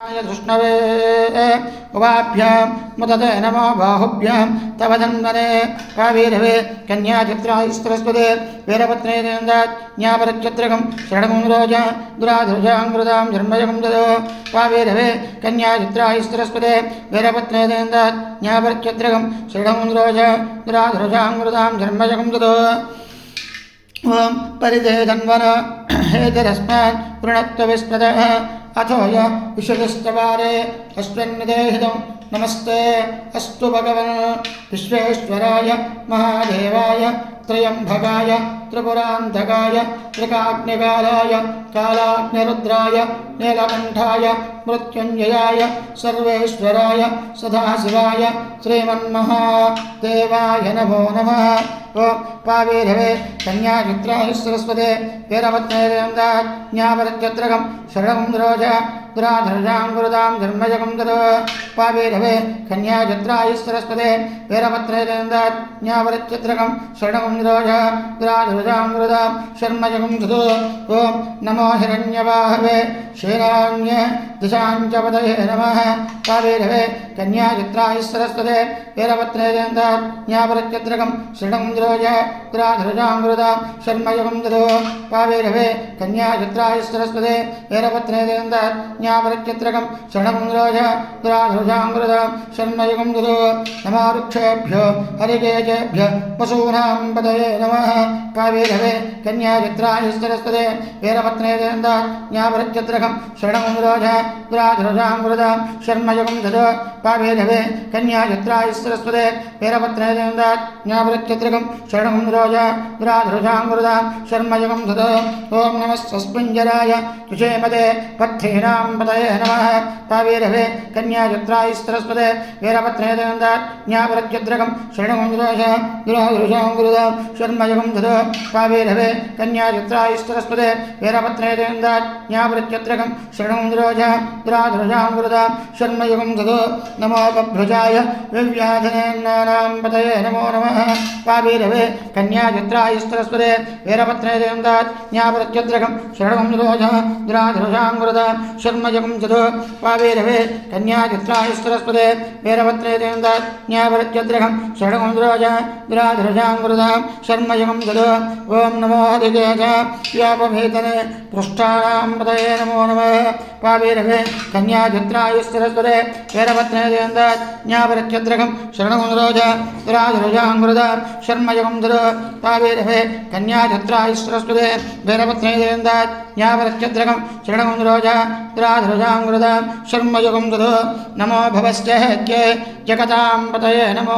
धृष्णवे उवाभ्यां मुदते नमो बाहुभ्यां तव धन्वने कावीरवे कन्याचित्रास्त्रस्पदे वीरपत्ने ज्ञापरक्षत्रकं शरणं रोजा दुराधुजां जन्मजगं ददो कावीरवे कन्याचित्रास्त्रस्पदे वीरपत्ने ज्ञापरक्षत्रकं शरणं रोजा दुराधुजां जन्मजगं ददो ओं परिदे धन्वन हेतरस्मात् वृणत्वविस्मृतः अथो य विशुद्धस्तवारे अस्मिन्निदेहितं नमस्ते अस्तु भगवन् विश्वेश्वराय महादेवाय त्र्यम्बकाय त्रिपुरान्तकाय त्रिकाग्निकालाय कालाग्निरुद्राय नीलकण्ठाय मृत्युञ्जयाय सर्वेश्वराय सदाशिवाय श्रीमन्महादेवाय नमो नमः। ओं पावीरवे कन्याचित्राय सरस्वते वीरपत्ने ज्ञापरक्षत्रकं शरणं रोजा दुराधर्जां गुरुदां धर्मजगं ददो पावीरवे कन्याचित्राय सरस्वते वीरपत्ने ज्ञापरक्षत्रकं शरणं रोजा दुराधर्जां गुरुदां शर्मजगं ददो। ओं नमो हिरण्यवाहवे श्रीराण्य दिशाञ्चपतये नमः पावीरवे कन्याचित्राय सरस्वते वीरपत्ने ज्ञापरक्षत्रकं शरणं रोजा दुराधर्जां गुरुदां शर्मजगं ददो पावीरवे कन्याचित्राय सरस्वते वीरपत्ने ज्ञापरक्षत्रकं शरणं रोजा दुराधर्जां गुरुदां शर्मजगं ददो। नमो वृक्षेभ्यो हरिकेशेभ्यो पशूनां पतये नमः पावीरवे कन्याचित्राय सरस्वते वीरपत्ने ज्ञापरक्षत्रकं शरणं रोजा दुराधर्जां गुरुदां शर्मजगं ददो पावीरवे कन्याचित्राय सरस्वते वीरपत्ने ज्ञापरक्षत्रकं शरणं रोजा दुराधर्जां गुरुदां शर्मजगं ददो। ओं नमस्तस्मिञ्जराय कुचेमते पथ्यीनां पतये नमः पावीरवे कन्याचित्राय सरस्वते वीरपत्ने ज्ञापरक्षत्रकं शरणं रोजा दुराधर्जां गुरुदां शर्मजगं ददो पावीरवे कन्याचित्राय सरस्वते वीरपत्ने ज्ञापरक्षत्रकं शरणं रोजा दुराधर्जां गुरुदां शर्मजगं ददो। नमो बभ्रुजाय विव्याधनेन्नानां पतये नमो नमः पावीरवे कन्याचित्राय सरस्वते वीरपत्ने ज्ञापरक्षत्रकं शरणं रोजा दुराधर्जां गुरुदां शर्मजगं ददो पावीरवे कन्याचित्राय सरस्वते वीरपत्ने ज्ञापरक्षत्रकं शरणं रोजा दुराधर्जां गुरुदां शर्मजगं ददो। ओं नमो हरिकेशाभीतने पृष्ठानां पतये नमो नमः पावीरवे कन्याचित्राय सरस्वते वीरपत्ने ज्ञापरक्षत्रकं शरणं रोजा दुराधर्जां गुरुदां शर्मजगं ददो पावीरवे कन्याचित्राय सरस्वते वीरपत्ने ज्ञापरक्षत्रकं शरणं रोजा दुराधर्जां गुरुदां शर्मजगं ददो। नमो भवश्चैत्ये जगतां पतये नमो